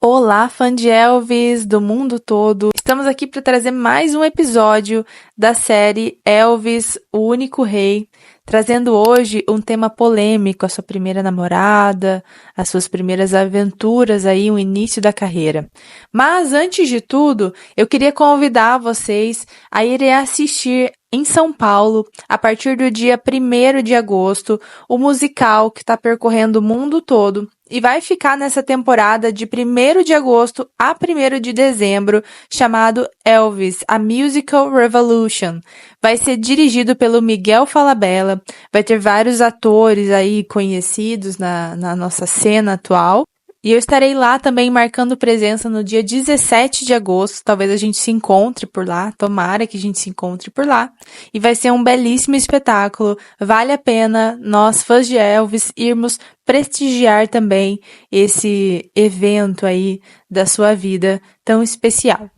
Olá, fã de Elvis do mundo todo! Estamos aqui para trazer mais um episódio da série Elvis, o Único Rei, trazendo hoje um tema polêmico, a sua primeira namorada, as suas primeiras aventuras aí, o início da carreira. Mas antes de tudo, eu queria convidar vocês a irem assistir em São Paulo, a partir do dia 1º de agosto, o musical que está percorrendo o mundo todo e vai ficar nessa temporada de 1º de agosto a 1º de dezembro, chamado Elvis, a Musical Revolution. Vai ser dirigido pelo Miguel Falabella, vai ter vários atores aí conhecidos na nossa cena atual. E eu estarei lá também marcando presença no dia 17 de agosto, talvez a gente se encontre por lá, tomara que a gente se encontre por lá. E vai ser um belíssimo espetáculo, vale a pena nós, fãs de Elvis, irmos prestigiar também esse evento aí da sua vida tão especial.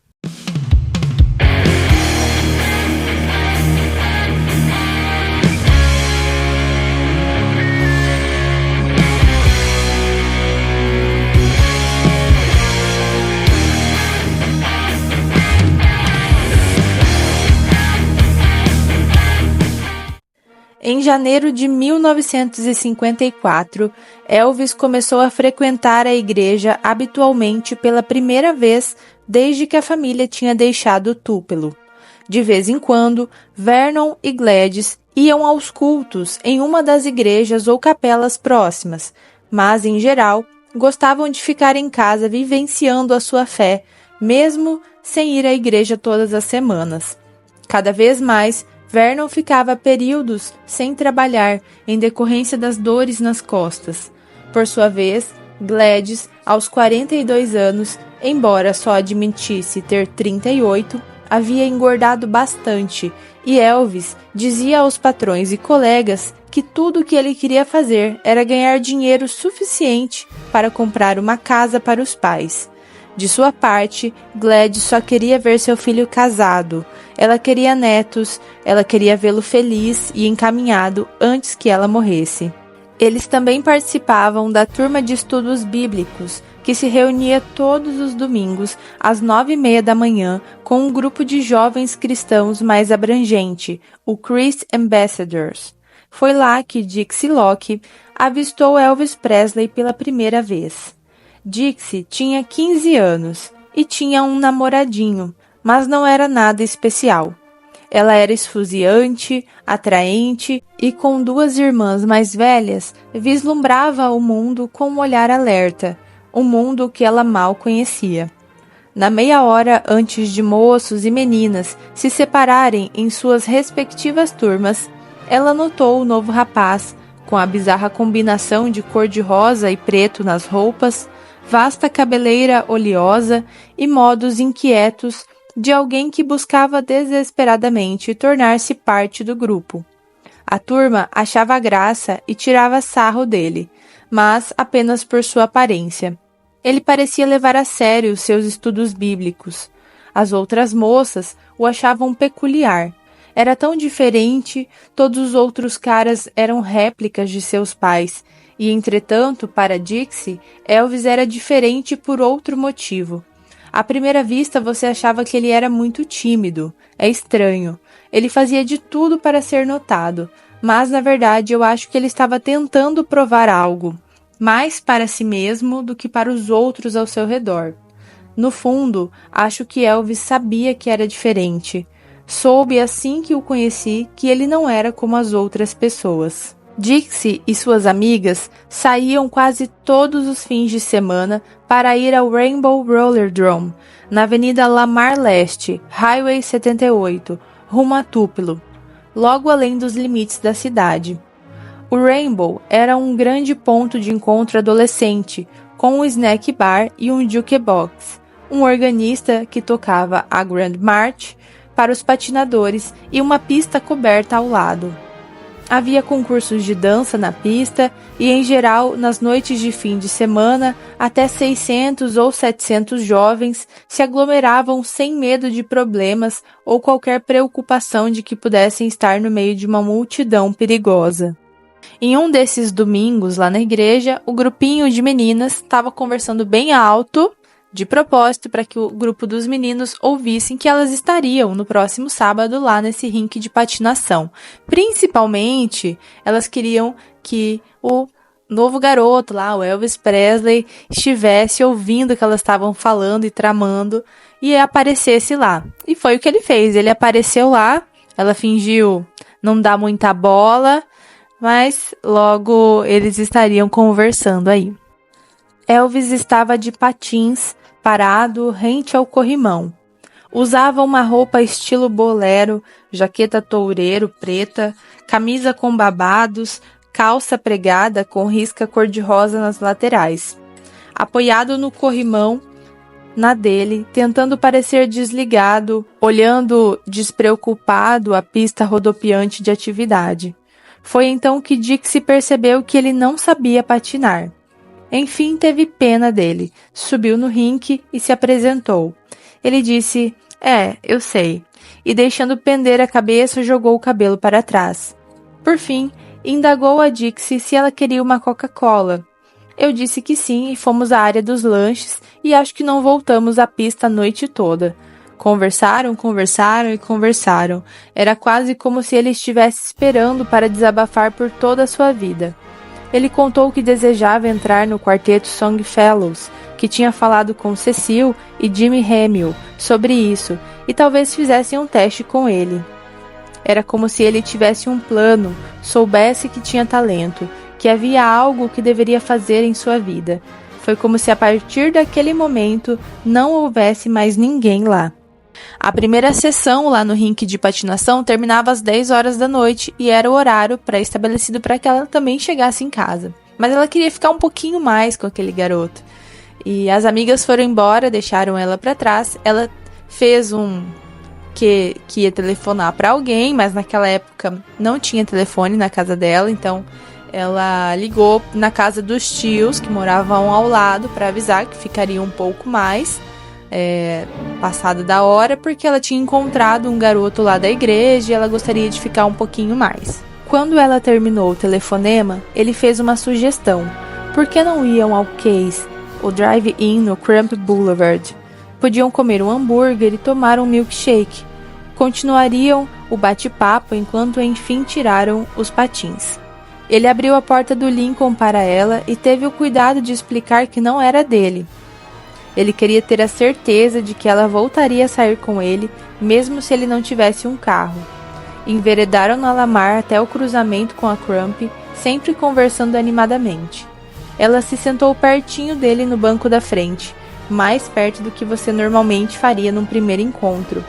Em janeiro de 1954, Elvis começou a frequentar a igreja habitualmente pela primeira vez desde que a família tinha deixado Tupelo. De vez em quando, Vernon e Gladys iam aos cultos em uma das igrejas ou capelas próximas, mas, em geral, gostavam de ficar em casa vivenciando a sua fé, mesmo sem ir à igreja todas as semanas. Cada vez mais, Vernon ficava períodos sem trabalhar em decorrência das dores nas costas. Por sua vez, Gladys, aos 42 anos, embora só admitisse ter 38, havia engordado bastante e Elvis dizia aos patrões e colegas que tudo o que ele queria fazer era ganhar dinheiro suficiente para comprar uma casa para os pais. De sua parte, Gladys só queria ver seu filho casado. Ela queria netos, ela queria vê-lo feliz e encaminhado antes que ela morresse. Eles também participavam da turma de estudos bíblicos, que se reunia todos os domingos às 9h30 da manhã com um grupo de jovens cristãos mais abrangente, o Christ Ambassadors. Foi lá que Dixie Locke avistou Elvis Presley pela primeira vez. Dixie tinha 15 anos e tinha um namoradinho, mas não era nada especial. Ela era esfuziante, atraente e, com 2 irmãs mais velhas, vislumbrava o mundo com um olhar alerta, um mundo que ela mal conhecia. Na meia hora antes de moços e meninas se separarem em suas respectivas turmas, ela notou o novo rapaz, com a bizarra combinação de cor-de-rosa e preto nas roupas, vasta cabeleira oleosa e modos inquietos de alguém que buscava desesperadamente tornar-se parte do grupo. A turma achava graça e tirava sarro dele, mas apenas por sua aparência. Ele parecia levar a sério seus estudos bíblicos. As outras moças o achavam peculiar. Era tão diferente, todos os outros caras eram réplicas de seus pais, e, entretanto, para Dixie, Elvis era diferente por outro motivo. À primeira vista, você achava que ele era muito tímido. É estranho. Ele fazia de tudo para ser notado, mas, na verdade, eu acho que ele estava tentando provar algo, mais para si mesmo do que para os outros ao seu redor. No fundo, acho que Elvis sabia que era diferente. Soube assim que o conheci que ele não era como as outras pessoas. Dixie e suas amigas saíam quase todos os fins de semana para ir ao Rainbow Rollerdrome, na Avenida Lamar Leste, Highway 78, rumo a Tupelo, logo além dos limites da cidade. O Rainbow era um grande ponto de encontro adolescente, com um snack bar e um jukebox, um organista que tocava a Grand March para os patinadores e uma pista coberta ao lado. Havia concursos de dança na pista e, em geral, nas noites de fim de semana, até 600 ou 700 jovens se aglomeravam sem medo de problemas ou qualquer preocupação de que pudessem estar no meio de uma multidão perigosa. Em um desses domingos, lá na igreja, o grupinho de meninas estava conversando bem alto, de propósito para que o grupo dos meninos ouvissem que elas estariam no próximo sábado lá nesse rink de patinação. Principalmente, elas queriam que o novo garoto lá, o Elvis Presley, estivesse ouvindo o que elas estavam falando e tramando e aparecesse lá. E foi o que ele fez, ele apareceu lá, ela fingiu não dar muita bola, mas logo eles estariam conversando aí. Elvis estava de patins, parado rente ao corrimão. Usava uma roupa estilo bolero, jaqueta toureiro preta, camisa com babados, calça pregada com risca cor-de-rosa nas laterais. Apoiado no corrimão, na dele, tentando parecer desligado, olhando despreocupado a pista rodopiante de atividade. Foi então que Dixie percebeu que ele não sabia patinar. Enfim, teve pena dele, subiu no rink e se apresentou. Ele disse, eu sei, e deixando pender a cabeça, jogou o cabelo para trás. Por fim, indagou a Dixie se ela queria uma Coca-Cola. Eu disse que sim e fomos à área dos lanches e acho que não voltamos à pista a noite toda. Conversaram e conversaram. Era quase como se ele estivesse esperando para desabafar por toda a sua vida. Ele contou que desejava entrar no quarteto Songfellows, que tinha falado com Cecil e Jimmy Hamill sobre isso e talvez fizessem um teste com ele. Era como se ele tivesse um plano, soubesse que tinha talento, que havia algo que deveria fazer em sua vida. Foi como se a partir daquele momento não houvesse mais ninguém lá. A primeira sessão lá no rink de patinação terminava às 10 horas da noite e era o horário pré-estabelecido para que ela também chegasse em casa. Mas ela queria ficar um pouquinho mais com aquele garoto. E as amigas foram embora, deixaram ela para trás. Ela fez que ia telefonar para alguém, mas naquela época não tinha telefone na casa dela, então ela ligou na casa dos tios que moravam ao lado para avisar que ficaria um pouco mais passada da hora, porque ela tinha encontrado um garoto lá da igreja e ela gostaria de ficar um pouquinho mais. Quando ela terminou o telefonema, ele fez uma sugestão. Por que não iam ao Case, o drive-in no Crump Boulevard? Podiam comer um hambúrguer e tomar um milkshake. Continuariam o bate-papo enquanto enfim tiraram os patins. Ele abriu a porta do Lincoln para ela e teve o cuidado de explicar que não era dele. Ele queria ter a certeza de que ela voltaria a sair com ele, mesmo se ele não tivesse um carro. Enveredaram na Lamar até o cruzamento com a Crump, sempre conversando animadamente. Ela se sentou pertinho dele no banco da frente, mais perto do que você normalmente faria num primeiro encontro.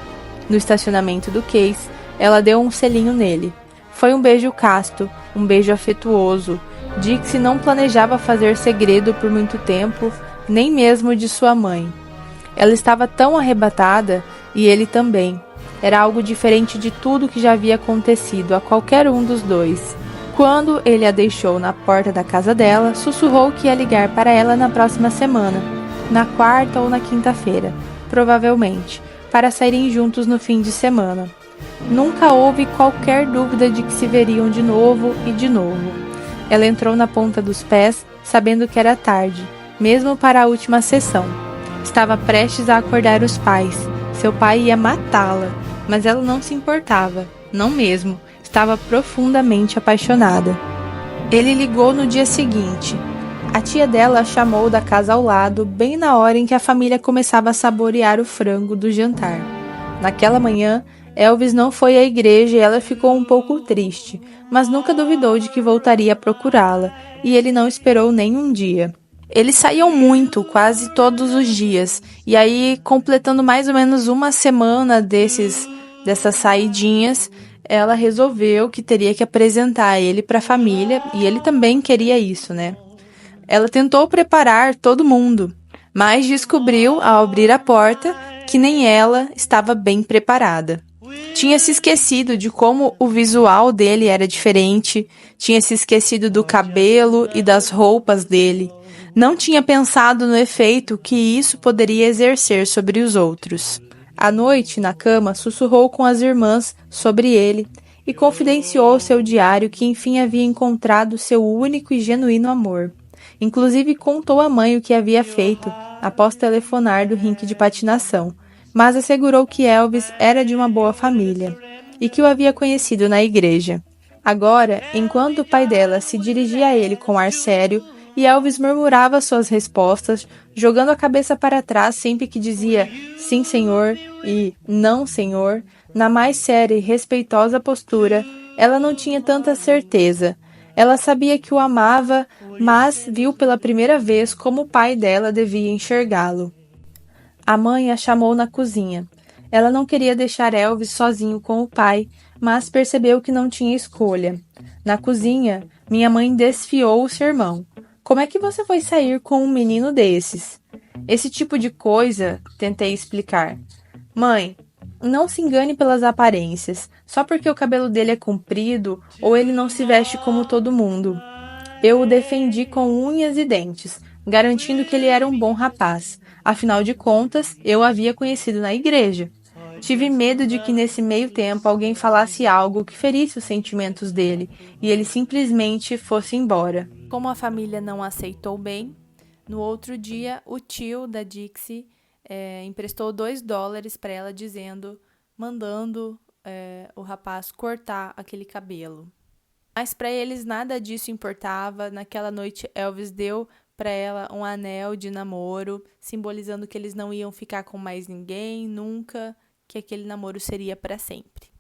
No estacionamento do Case, ela deu um selinho nele. Foi um beijo casto, um beijo afetuoso. Dixie não planejava fazer segredo por muito tempo, nem mesmo de sua mãe. Ela estava tão arrebatada, e ele também. Era algo diferente de tudo que já havia acontecido a qualquer um dos dois. Quando ele a deixou na porta da casa dela, sussurrou que ia ligar para ela na próxima semana, na quarta ou na quinta-feira, provavelmente, para saírem juntos no fim de semana. Nunca houve qualquer dúvida de que se veriam de novo e de novo. Ela entrou na ponta dos pés, sabendo que era tarde, mesmo para a última sessão. Estava prestes a acordar os pais. Seu pai ia matá-la, mas ela não se importava, não mesmo. Estava profundamente apaixonada. Ele ligou no dia seguinte. A tia dela a chamou da casa ao lado, bem na hora em que a família começava a saborear o frango do jantar. Naquela manhã, Elvis não foi à igreja e ela ficou um pouco triste, mas nunca duvidou de que voltaria a procurá-la, e ele não esperou nem um dia. Eles saíam muito, quase todos os dias, e aí, completando mais ou menos uma semana dessas saidinhas, ela resolveu que teria que apresentar ele para a família, e ele também queria isso, né? Ela tentou preparar todo mundo, mas descobriu, ao abrir a porta, que nem ela estava bem preparada. Tinha se esquecido de como o visual dele era diferente, tinha se esquecido do cabelo e das roupas dele. Não tinha pensado no efeito que isso poderia exercer sobre os outros. À noite, na cama, sussurrou com as irmãs sobre ele e confidenciou ao seu diário que enfim havia encontrado seu único e genuíno amor. Inclusive contou à mãe o que havia feito após telefonar do rink de patinação, mas assegurou que Elvis era de uma boa família e que o havia conhecido na igreja. Agora, enquanto o pai dela se dirigia a ele com ar sério, e Elvis murmurava suas respostas, jogando a cabeça para trás sempre que dizia sim, senhor e não, senhor, na mais séria e respeitosa postura, ela não tinha tanta certeza. Ela sabia que o amava, mas viu pela primeira vez como o pai dela devia enxergá-lo. A mãe a chamou na cozinha. Ela não queria deixar Elvis sozinho com o pai, mas percebeu que não tinha escolha. Na cozinha, minha mãe desfiou o sermão. Como é que você foi sair com um menino desses? Esse tipo de coisa, tentei explicar. Mãe, não se engane pelas aparências, só porque o cabelo dele é comprido ou ele não se veste como todo mundo. Eu o defendi com unhas e dentes, garantindo que ele era um bom rapaz. Afinal de contas, eu o havia conhecido na igreja. Tive medo de que nesse meio tempo alguém falasse algo que ferisse os sentimentos dele e ele simplesmente fosse embora. Como a família não aceitou bem, no outro dia o tio da Dixie emprestou $2 para ela mandando o rapaz cortar aquele cabelo. Mas para eles nada disso importava. Naquela noite Elvis deu para ela um anel de namoro, simbolizando que eles não iam ficar com mais ninguém, nunca, que aquele namoro seria para sempre.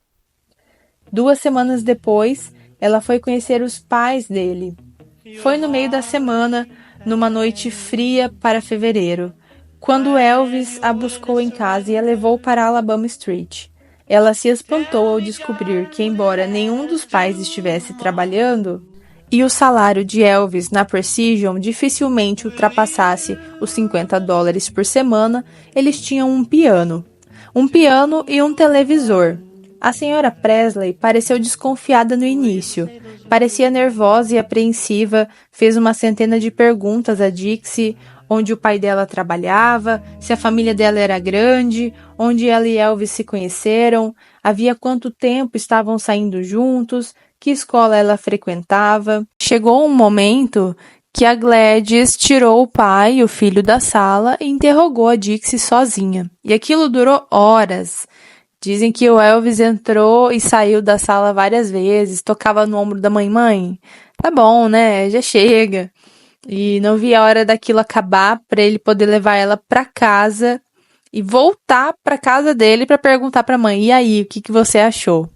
2 semanas depois, ela foi conhecer os pais dele. Foi no meio da semana, numa noite fria para fevereiro, quando Elvis a buscou em casa e a levou para Alabama Street. Ela se espantou ao descobrir que, embora nenhum dos pais estivesse trabalhando, e o salário de Elvis na Precision dificilmente ultrapassasse os $50 por semana, eles tinham um piano e um televisor. A senhora Presley pareceu desconfiada no início. Parecia nervosa e apreensiva, fez uma centena de perguntas a Dixie, onde o pai dela trabalhava, se a família dela era grande, onde ela e Elvis se conheceram, havia quanto tempo estavam saindo juntos, que escola ela frequentava. Chegou um momento que a Gladys tirou o pai e o filho da sala e interrogou a Dixie sozinha. E aquilo durou horas. Dizem que o Elvis entrou e saiu da sala várias vezes, tocava no ombro da mãe, tá bom, né, já chega. E não via a hora daquilo acabar para ele poder levar ela para casa e voltar para casa dele para perguntar para a mãe, e aí, o que você achou?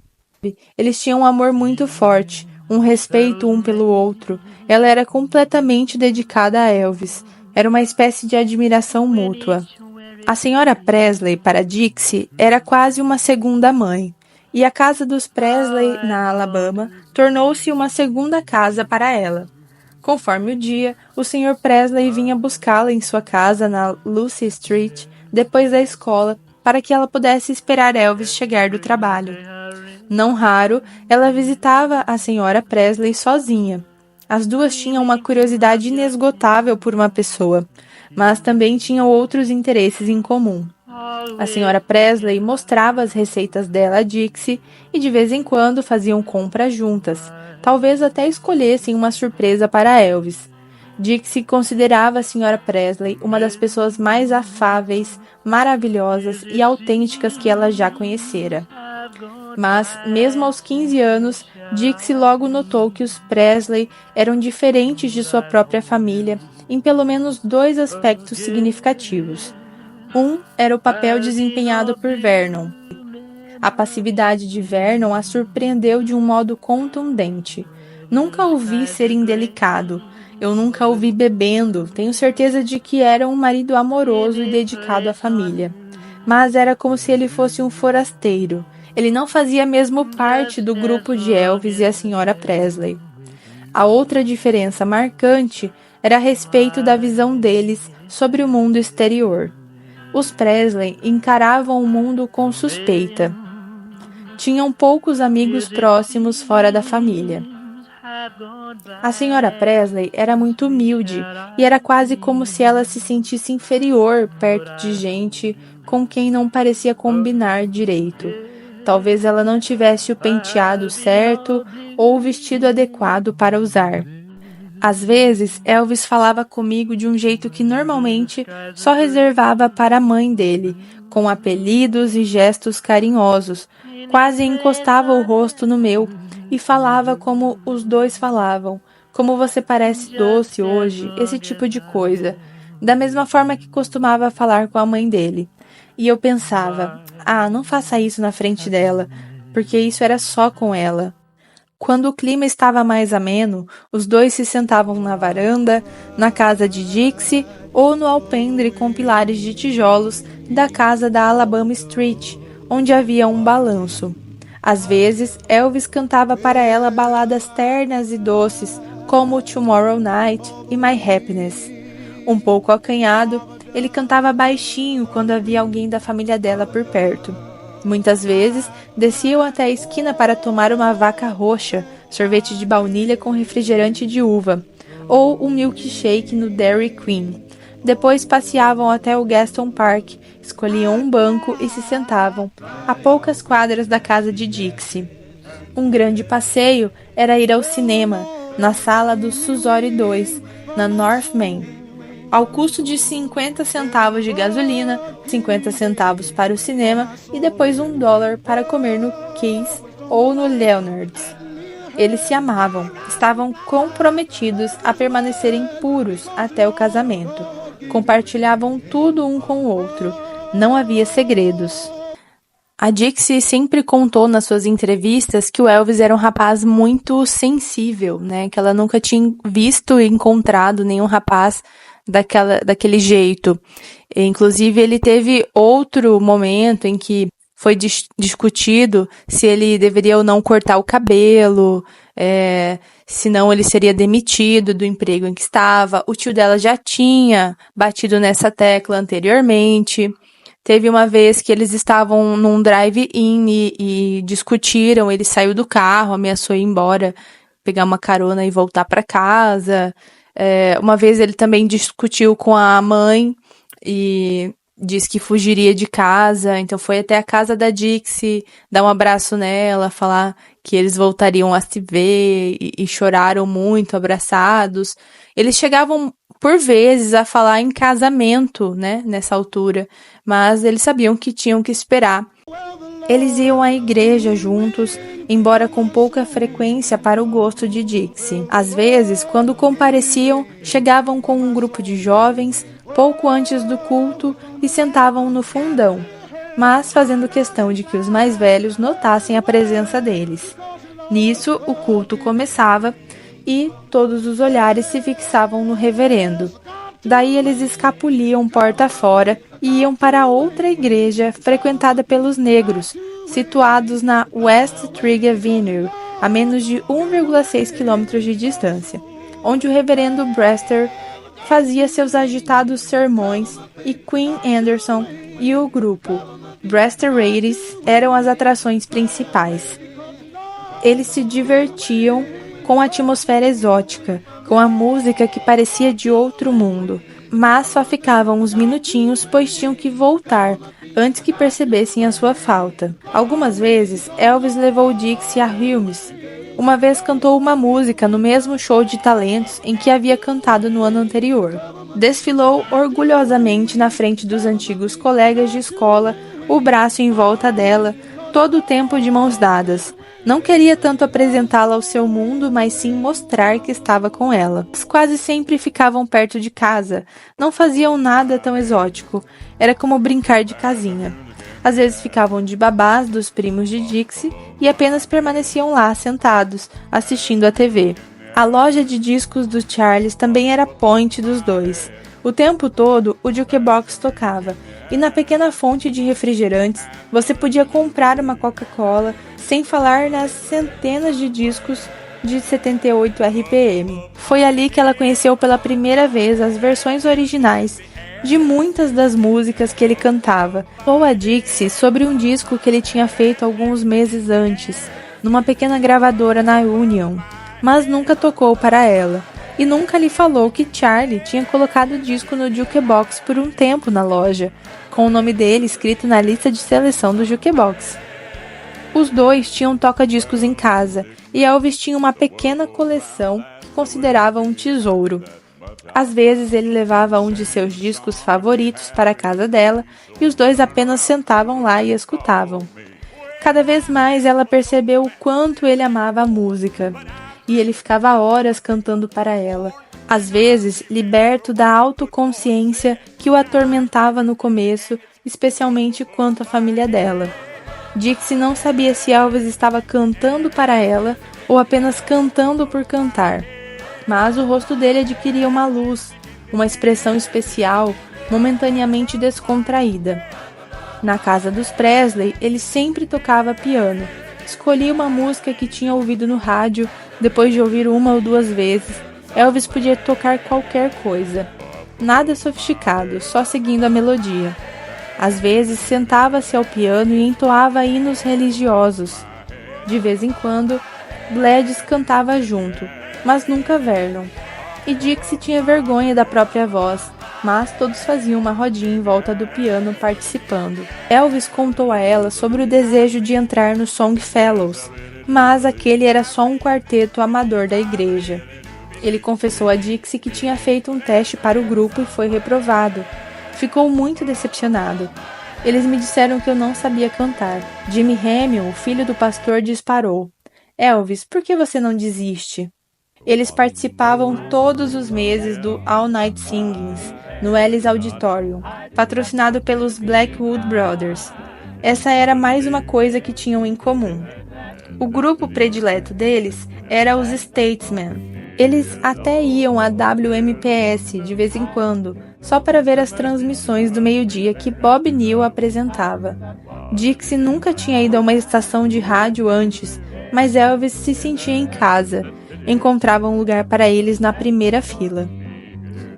Eles tinham um amor muito forte, um respeito um pelo outro. Ela era completamente dedicada a Elvis. Era uma espécie de admiração mútua. A senhora Presley, para Dixie, era quase uma segunda mãe. E a casa dos Presley, na Alabama, tornou-se uma segunda casa para ela. Conforme o dia, o Sr. Presley vinha buscá-la em sua casa na Lucy Street, depois da escola, para que ela pudesse esperar Elvis chegar do trabalho. Não raro, ela visitava a Sra. Presley sozinha. As duas tinham uma curiosidade inesgotável por uma pessoa, mas também tinham outros interesses em comum. A Sra. Presley mostrava as receitas dela a Dixie e de vez em quando faziam compras juntas. Talvez até escolhessem uma surpresa para Elvis. Dixie considerava a Sra. Presley uma das pessoas mais afáveis, maravilhosas e autênticas que ela já conhecera. Mas, mesmo aos 15 anos, Dixie logo notou que os Presley eram diferentes de sua própria família em pelo menos 2 aspectos significativos. Um era o papel desempenhado por Vernon. A passividade de Vernon a surpreendeu de um modo contundente. Nunca o vi ser indelicado. Eu nunca o vi bebendo. Tenho certeza de que era um marido amoroso e dedicado à família. Mas era como se ele fosse um forasteiro. Ele não fazia mesmo parte do grupo de Elvis e a Sra. Presley. A outra diferença marcante era a respeito da visão deles sobre o mundo exterior. Os Presley encaravam o mundo com suspeita. Tinham poucos amigos próximos fora da família. A Sra. Presley era muito humilde e era quase como se ela se sentisse inferior perto de gente com quem não parecia combinar direito. Talvez ela não tivesse o penteado certo ou o vestido adequado para usar. Às vezes, Elvis falava comigo de um jeito que normalmente só reservava para a mãe dele, com apelidos e gestos carinhosos. Quase encostava o rosto no meu e falava como os dois falavam. Como você parece doce hoje, esse tipo de coisa. Da mesma forma que costumava falar com a mãe dele. E eu pensava, não faça isso na frente dela, porque isso era só com ela. Quando o clima estava mais ameno, os dois se sentavam na varanda, na casa de Dixie ou no alpendre com pilares de tijolos da casa da Alabama Street, onde havia um balanço. Às vezes, Elvis cantava para ela baladas ternas e doces, como Tomorrow Night e My Happiness. Um pouco acanhado, ele cantava baixinho quando havia alguém da família dela por perto. Muitas vezes, desciam até a esquina para tomar uma vaca roxa, sorvete de baunilha com refrigerante de uva, ou um milkshake no Dairy Queen. Depois passeavam até o Gaston Park, escolhiam um banco e se sentavam, a poucas quadras da casa de Dixie. Um grande passeio era ir ao cinema, na sala do Susori 2, na North Main. Ao custo de 50 centavos de gasolina, 50 centavos para o cinema e depois $1 para comer no Keys ou no Leonard's. Eles se amavam, estavam comprometidos a permanecerem puros até o casamento. Compartilhavam tudo um com o outro. Não havia segredos. A Dixie sempre contou nas suas entrevistas que o Elvis era um rapaz muito sensível, né? Que ela nunca tinha visto e encontrado nenhum rapaz daquele jeito. Inclusive, ele teve outro momento em que foi discutido se ele deveria ou não cortar o cabelo, senão ele seria demitido do emprego em que estava. O tio dela já tinha batido nessa tecla anteriormente. Teve uma vez que eles estavam num drive-in e discutiram, ele saiu do carro, ameaçou ir embora, pegar uma carona e voltar para casa. Uma vez ele também discutiu com a mãe e disse que fugiria de casa, então foi até a casa da Dixie, dar um abraço nela, falar que eles voltariam a se ver e choraram muito, abraçados. Eles chegavam por vezes a falar em casamento, né, nessa altura, mas eles sabiam que tinham que esperar. Eles iam à igreja juntos, embora com pouca frequência para o gosto de Dixie. Às vezes, quando compareciam, chegavam com um grupo de jovens, pouco antes do culto, e sentavam no fundão, mas fazendo questão de que os mais velhos notassem a presença deles. Nisso, o culto começava e todos os olhares se fixavam no reverendo. Daí eles escapuliam porta fora e iam para outra igreja frequentada pelos negros, situados na West Trigg Avenue, a menos de 1,6 quilômetros de distância, onde o reverendo Brewster fazia seus agitados sermões e Queen Anderson e o grupo Brewster Raiders eram as atrações principais. Eles se divertiam com a atmosfera exótica, com a música que parecia de outro mundo, mas só ficavam uns minutinhos, pois tinham que voltar, antes que percebessem a sua falta. Algumas vezes, Elvis levou Dixie a Hilmes. Uma vez cantou uma música no mesmo show de talentos em que havia cantado no ano anterior. Desfilou orgulhosamente na frente dos antigos colegas de escola, o braço em volta dela, todo o tempo de mãos dadas. Não queria tanto apresentá-la ao seu mundo, mas sim mostrar que estava com ela. Quase sempre ficavam perto de casa, não faziam nada tão exótico, era como brincar de casinha. Às vezes ficavam de babás dos primos de Dixie e apenas permaneciam lá sentados, assistindo à TV. A loja de discos do Charles também era point dos dois. O tempo todo, o jukebox tocava, e na pequena fonte de refrigerantes, você podia comprar uma Coca-Cola, sem falar nas centenas de discos de 78 RPM. Foi ali que ela conheceu pela primeira vez as versões originais de muitas das músicas que ele cantava. Ou a Dixie sobre um disco que ele tinha feito alguns meses antes, numa pequena gravadora na Union, mas nunca tocou para ela. E nunca lhe falou que Charlie tinha colocado o disco no jukebox por um tempo na loja, com o nome dele escrito na lista de seleção do jukebox. Os dois tinham toca-discos em casa, e Elvis tinha uma pequena coleção que considerava um tesouro. Às vezes ele levava um de seus discos favoritos para a casa dela, e os dois apenas sentavam lá e escutavam. Cada vez mais ela percebeu o quanto ele amava a música, e ele ficava horas cantando para ela, às vezes liberto da autoconsciência que o atormentava no começo, especialmente quanto à família dela. Dixie não sabia se Elvis estava cantando para ela ou apenas cantando por cantar, mas o rosto dele adquiria uma luz, uma expressão especial, momentaneamente descontraída. Na casa dos Presley, ele sempre tocava piano. Escolhia uma música que tinha ouvido no rádio, depois de ouvir uma ou duas vezes. Elvis podia tocar qualquer coisa. Nada sofisticado, só seguindo a melodia. Às vezes, sentava-se ao piano e entoava hinos religiosos. De vez em quando, Gladys cantava junto, mas nunca Vernon. E Dixie tinha vergonha da própria voz, mas todos faziam uma rodinha em volta do piano participando. Elvis contou a ela sobre o desejo de entrar no Songfellows, mas aquele era só um quarteto amador da igreja. Ele confessou a Dixie que tinha feito um teste para o grupo e foi reprovado. Ficou muito decepcionado. Eles me disseram que eu não sabia cantar. Jimmy Hamilton, o filho do pastor, disparou. Elvis, por que você não desiste? Eles participavam todos os meses do All Night Singings, no Ellis Auditorium, patrocinado pelos Blackwood Brothers. Essa era mais uma coisa que tinham em comum. O grupo predileto deles era os Statesmen. Eles até iam à WMPS de vez em quando, só para ver as transmissões do meio-dia que Bob Neal apresentava. Dixie nunca tinha ido a uma estação de rádio antes, mas Elvis se sentia em casa. Encontrava um lugar para eles na primeira fila.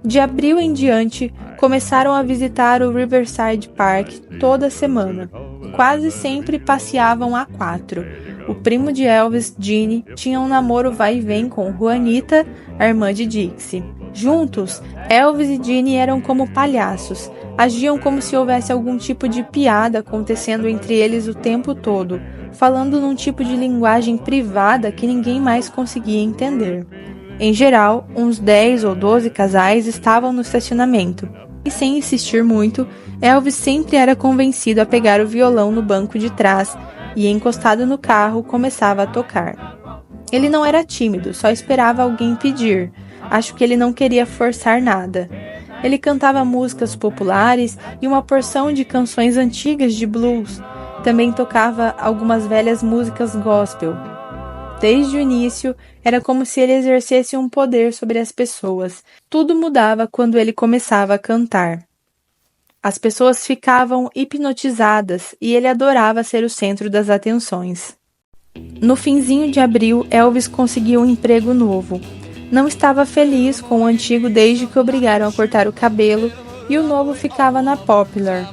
De abril em diante, começaram a visitar o Riverside Park toda semana. Quase sempre passeavam a quatro. O primo de Elvis, Gene, tinha um namoro vai e vem com Juanita, a irmã de Dixie. Juntos, Elvis e Gene eram como palhaços. Agiam como se houvesse algum tipo de piada acontecendo entre eles o tempo todo, falando num tipo de linguagem privada que ninguém mais conseguia entender. Em geral, uns 10 ou 12 casais estavam no estacionamento, e sem insistir muito, Elvis sempre era convencido a pegar o violão no banco de trás e, encostado no carro, começava a tocar. Ele não era tímido, só esperava alguém pedir. Acho que ele não queria forçar nada. Ele cantava músicas populares e uma porção de canções antigas de blues. Também tocava algumas velhas músicas gospel. Desde o início, era como se ele exercesse um poder sobre as pessoas. Tudo mudava quando ele começava a cantar. As pessoas ficavam hipnotizadas e ele adorava ser o centro das atenções. No finzinho de abril, Elvis conseguiu um emprego novo. Não estava feliz com o antigo desde que obrigaram a cortar o cabelo e o novo ficava na Popular.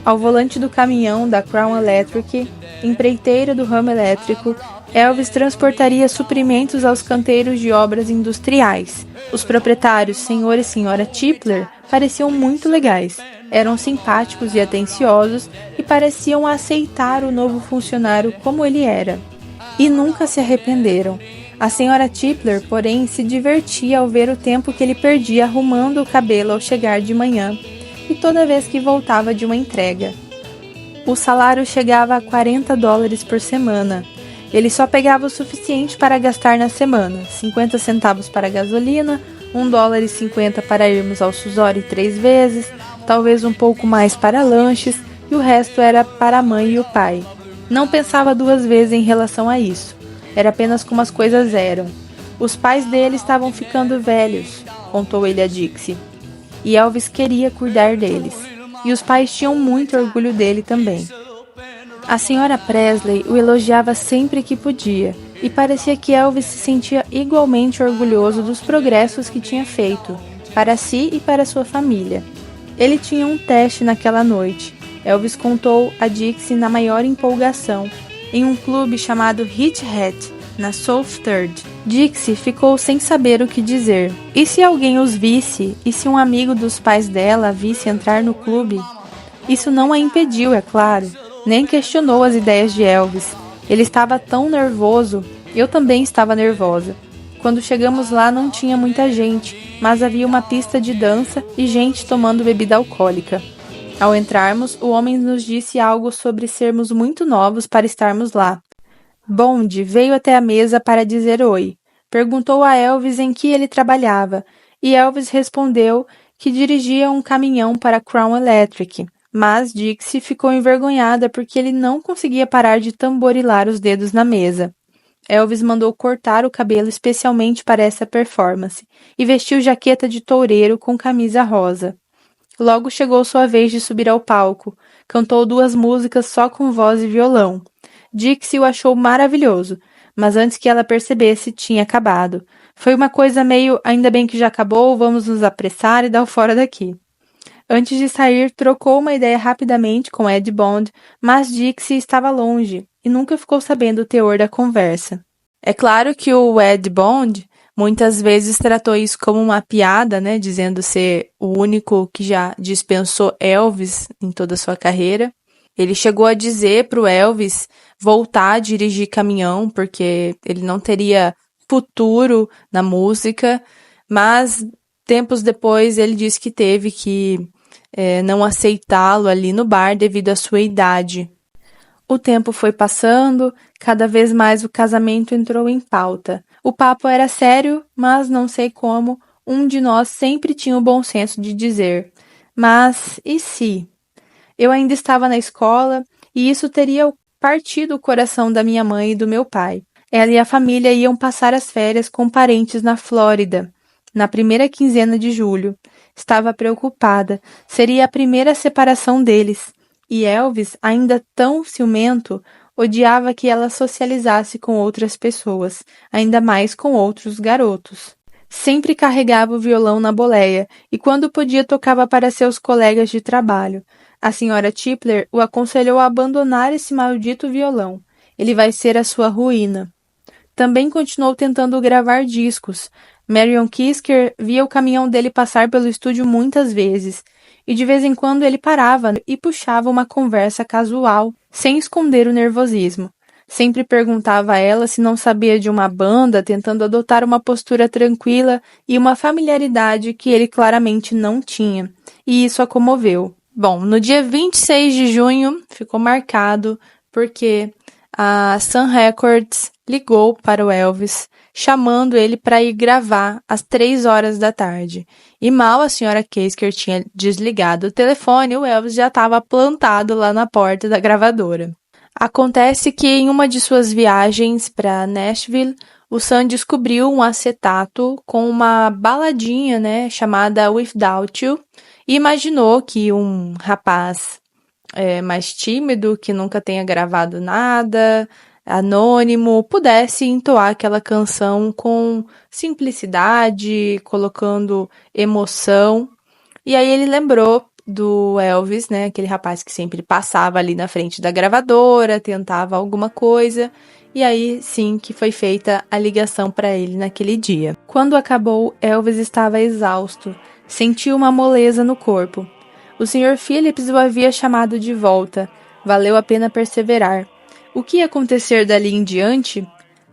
Ao volante do caminhão da Crown Electric, empreiteira do ramo elétrico, Elvis transportaria suprimentos aos canteiros de obras industriais. Os proprietários, Sr. e Sra. Tipler, pareciam muito legais. Eram simpáticos e atenciosos e pareciam aceitar o novo funcionário como ele era. E nunca se arrependeram. A Sra. Tipler, porém, se divertia ao ver o tempo que ele perdia arrumando o cabelo ao chegar de manhã e toda vez que voltava de uma entrega. O salário chegava a $40 por semana. Ele só pegava o suficiente para gastar na semana, 50 centavos para gasolina, $1,50 para irmos ao Susori 3 vezes, talvez um pouco mais para lanches, e o resto era para a mãe e o pai. Não pensava duas vezes em relação a isso. Era apenas como as coisas eram. Os pais dele estavam ficando velhos, contou ele a Dixie. E Elvis queria cuidar deles. E os pais tinham muito orgulho dele também. A Sra. Presley o elogiava sempre que podia, e parecia que Elvis se sentia igualmente orgulhoso dos progressos que tinha feito, para si e para sua família. Ele tinha um teste naquela noite. Elvis contou a Dixie na maior empolgação, em um clube chamado Hit Hat, na South Third. Dixie ficou sem saber o que dizer. E se alguém os visse? E se um amigo dos pais dela a visse entrar no clube? Isso não a impediu, é claro. Nem questionou as ideias de Elvis. Ele estava tão nervoso, eu também estava nervosa. Quando chegamos lá não tinha muita gente, mas havia uma pista de dança e gente tomando bebida alcoólica. Ao entrarmos, o homem nos disse algo sobre sermos muito novos para estarmos lá. Bond veio até a mesa para dizer oi. Perguntou a Elvis em que ele trabalhava, e Elvis respondeu que dirigia um caminhão para Crown Electric, mas Dixie ficou envergonhada porque ele não conseguia parar de tamborilar os dedos na mesa. Elvis mandou cortar o cabelo especialmente para essa performance e vestiu jaqueta de toureiro com camisa rosa. Logo chegou sua vez de subir ao palco. Cantou 2 músicas só com voz e violão. Dixie o achou maravilhoso, mas antes que ela percebesse, tinha acabado. Foi uma coisa meio, ainda bem que já acabou, vamos nos apressar e dar o fora daqui. Antes de sair, trocou uma ideia rapidamente com Ed Bond, mas Dixie estava longe e nunca ficou sabendo o teor da conversa. É claro que o Ed Bond muitas vezes tratou isso como uma piada, né, dizendo ser o único que já dispensou Elvis em toda a sua carreira. Ele chegou a dizer para o Elvis voltar a dirigir caminhão, porque ele não teria futuro na música, mas tempos depois ele disse que teve que não aceitá-lo ali no bar devido à sua idade. O tempo foi passando, cada vez mais o casamento entrou em pauta. O papo era sério, mas não sei como, um de nós sempre tinha o bom senso de dizer: mas e se? Eu ainda estava na escola e isso teria partido o coração da minha mãe e do meu pai. Ela e a família iam passar as férias com parentes na Flórida, na primeira quinzena de julho. Estava preocupada, seria a primeira separação deles. E Elvis, ainda tão ciumento, odiava que ela socializasse com outras pessoas, ainda mais com outros garotos. Sempre carregava o violão na boleia e quando podia tocava para seus colegas de trabalho. A senhora Tipler o aconselhou a abandonar esse maldito violão. Ele vai ser a sua ruína. Também continuou tentando gravar discos. Marion Kisker via o caminhão dele passar pelo estúdio muitas vezes, e de vez em quando ele parava e puxava uma conversa casual, sem esconder o nervosismo. Sempre perguntava a ela se não sabia de uma banda, tentando adotar uma postura tranquila e uma familiaridade que ele claramente não tinha, e isso a comoveu. Bom, no dia 26 de junho ficou marcado porque a Sun Records ligou para o Elvis, chamando ele para ir gravar às 3 horas da tarde. E mal a senhora Kisker tinha desligado o telefone, o Elvis já estava plantado lá na porta da gravadora. Acontece que em uma de suas viagens para Nashville, o Sun descobriu um acetato com uma baladinha, né, chamada Without You, e imaginou que um rapaz mais tímido, que nunca tenha gravado nada, anônimo, pudesse entoar aquela canção com simplicidade, colocando emoção. E aí ele lembrou do Elvis, né, aquele rapaz que sempre passava ali na frente da gravadora, tentava alguma coisa, e aí sim que foi feita a ligação para ele naquele dia. Quando acabou, Elvis estava exausto, sentiu uma moleza no corpo. O Sr. Phillips o havia chamado de volta, valeu a pena perseverar. O que ia acontecer dali em diante?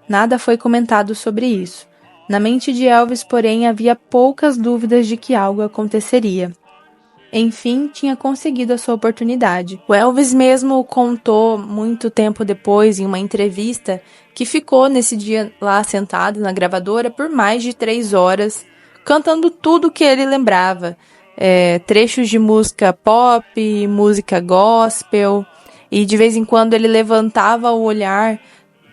Nada foi comentado sobre isso. Na mente de Elvis, porém, havia poucas dúvidas de que algo aconteceria. Enfim, tinha conseguido a sua oportunidade. O Elvis mesmo contou muito tempo depois, em uma entrevista, que ficou nesse dia lá sentado na gravadora por mais de 3 horas, cantando tudo que ele lembrava. Trechos de música pop, música gospel, e de vez em quando ele levantava o olhar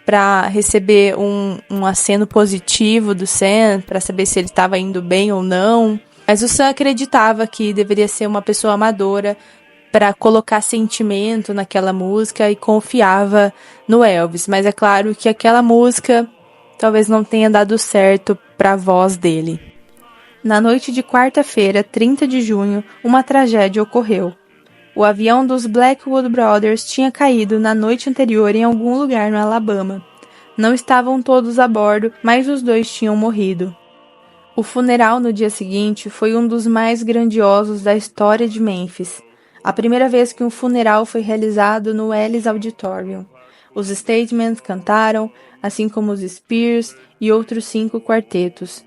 para receber um aceno positivo do Sam, para saber se ele estava indo bem ou não. Mas o Sam acreditava que deveria ser uma pessoa amadora para colocar sentimento naquela música e confiava no Elvis. Mas é claro que aquela música talvez não tenha dado certo para a voz dele. Na noite de quarta-feira, 30 de junho, uma tragédia ocorreu. O avião dos Blackwood Brothers tinha caído na noite anterior em algum lugar no Alabama. Não estavam todos a bordo, mas os 2 tinham morrido. O funeral no dia seguinte foi um dos mais grandiosos da história de Memphis. A primeira vez que um funeral foi realizado no Ellis Auditorium. Os Statements cantaram, assim como os Spears e outros 5 quartetos.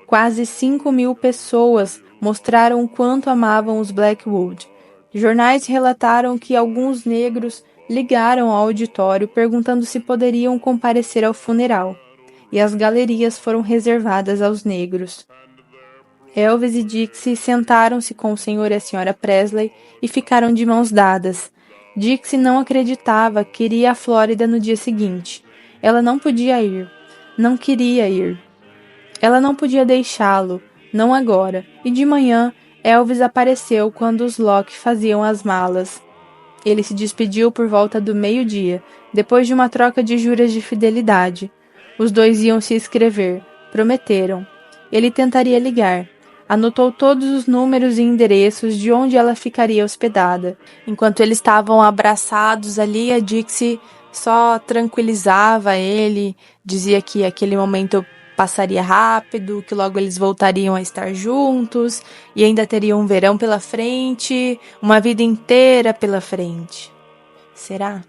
Quase 5.000 pessoas mostraram o quanto amavam os Blackwood. Jornais relataram que alguns negros ligaram ao auditório perguntando se poderiam comparecer ao funeral, e as galerias foram reservadas aos negros. Elvis e Dixie sentaram-se com o Sr. e a Sra. Presley e ficaram de mãos dadas. Dixie não acreditava que iria à Flórida no dia seguinte. Ela não podia ir. Não queria ir. Ela não podia deixá-lo, não agora, e de manhã Elvis apareceu quando os Locke faziam as malas. Ele se despediu por volta do meio-dia, depois de uma troca de juras de fidelidade. Os dois iam se escrever, prometeram. Ele tentaria ligar. Anotou todos os números e endereços de onde ela ficaria hospedada. Enquanto eles estavam abraçados ali, a Dixie só tranquilizava ele, dizia que aquele momento passaria rápido, que logo eles voltariam a estar juntos e ainda teriam um verão pela frente, uma vida inteira pela frente. Será?